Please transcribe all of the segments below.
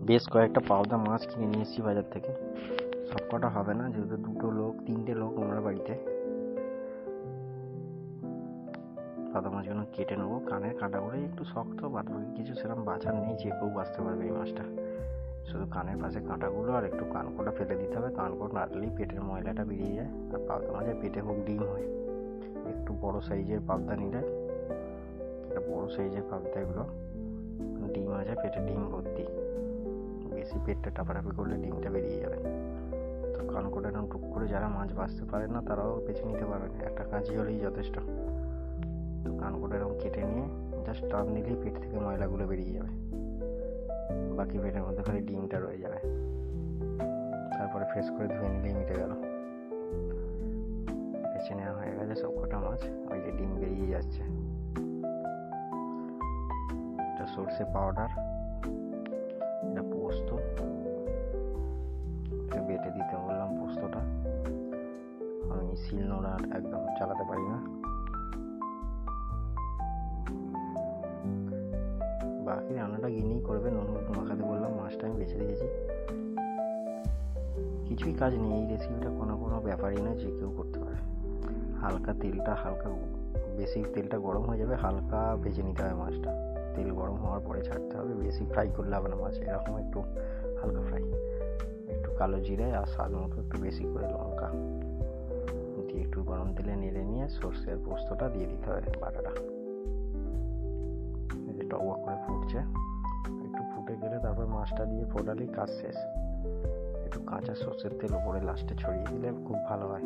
বেশ কয়েকটা পাবদা মাছ কিনে নিয়ে এসেছি বাজার থেকে। সব কটা হবে না, যেহেতু তিনটে লোক আমরা বাড়িতে। পাবদা মাছগুলো কেটে নেবো। কানের কাঁটাগুলো একটু শক্ত, বাদ বাকি কিছু সেরকম বাছার নেই, যে কেউ বাঁচতে পারবে এই মাছটা। শুধু কানের পাশে কাঁটাগুলো আর একটু কানকোটা ফেলে দিতে হবে। কানকোট নাড়লেই পেটের ময়লাটা বেরিয়ে যায়। আর পাবদা মাছের পেটে খুব ডিম হয়। একটু বড় সাইজের পাবদা নিলে, একটা বড় সাইজের পাবদা, এগুলো ডিম আছে, পেটে ডিম ভর্তি। বেশি পেটটা টাপাটাপি করলে ডিমটা বেরিয়ে যাবে। তো কানকোটা এরকম টুক করে যারা মাছ বাঁচতে পারে না তারাও বেছে নিতে পারবেন, একটা কাঁচি হলেই যথেষ্ট। তো কানকোটা এরকম কেটে নিয়ে জাস্ট টান দিলেই পেট থেকে ময়লাগুলো বেরিয়ে যাবে। বাকি পেটের মধ্যে খালি ডিমটা রয়ে যাবে। তারপরে ফ্রেশ করে ধুয়ে নিলেই মিটে গেল। বেছে নেওয়া হয়ে গেছে সব কটা মাছ। ওই যে ডিম বেরিয়ে যাচ্ছে। এটা সর্ষে পাউডার, এটা পোস্ত, এটা বেটে দিতে বললাম পোস্তটা। আমি শিলনোড়া একদম চালাতে পারি না। বাকি রান্নাটা গিনেই করবে। নুন মাখাতে বললাম, মাছটা আমি বেছে দিয়েছি। কিছুই কাজ নেই এই রেসিপিটা, কোনো ব্যাপারই না, যে কেউ করতে পারে। বেশি তেলটা গরম হয়ে যাবে, হালকা ভেজে নিতে হবে মাছটা। তেল গরম হওয়ার পরে ছাড়তে হবে। বেশি ফ্রাই করলে হবে না মাছ, এরকম একটু হালকা ফ্রাই। একটু কালো জিরে আর স্বাদ মতো একটু বেশি করে লঙ্কা দিয়ে একটু গরম তেলে নেড়ে নিয়ে সর্ষের পোস্তটা দিয়ে দিতে হবে, বাটাটা। টক করে ফুটছে, একটু ফুটে গেলে তারপর মাছটা দিয়ে ফোটালেই কাজ শেষ। একটু কাঁচা সর্ষের তেল উপরে লাস্টে ছড়িয়ে দিলে খুব ভালো হয়।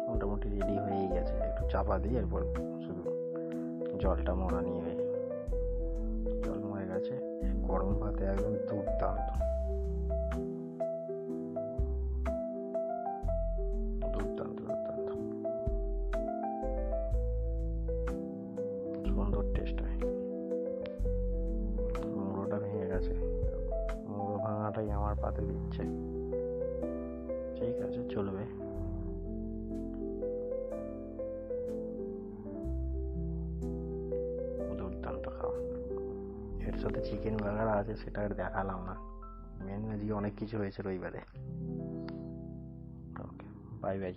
মোটামুটি রেডি হয়েই গেছে। একটু চাপা দিয়ে এরপর শুধু জলটা মরা নিয়ে, জল মরে গেছে। গরম ভাতে একদম দুর্দান্ত দুর্দান্ত দুর্দান্ত সুন্দর টেস্ট হয়। মুড়োটা ভেঙে গেছে, মুড়ো ভাঙাটাই আমার পাতে দিচ্ছে। ঠিক আছে, চলবে। দুর্দান্ত খাওয়া। এর সাথে চিকেন বার্গার আছে, সেটা আর দেখালাম না। মেন আজকে অনেক কিছু হয়েছে রবিবারে। ওকে, বাই বাই।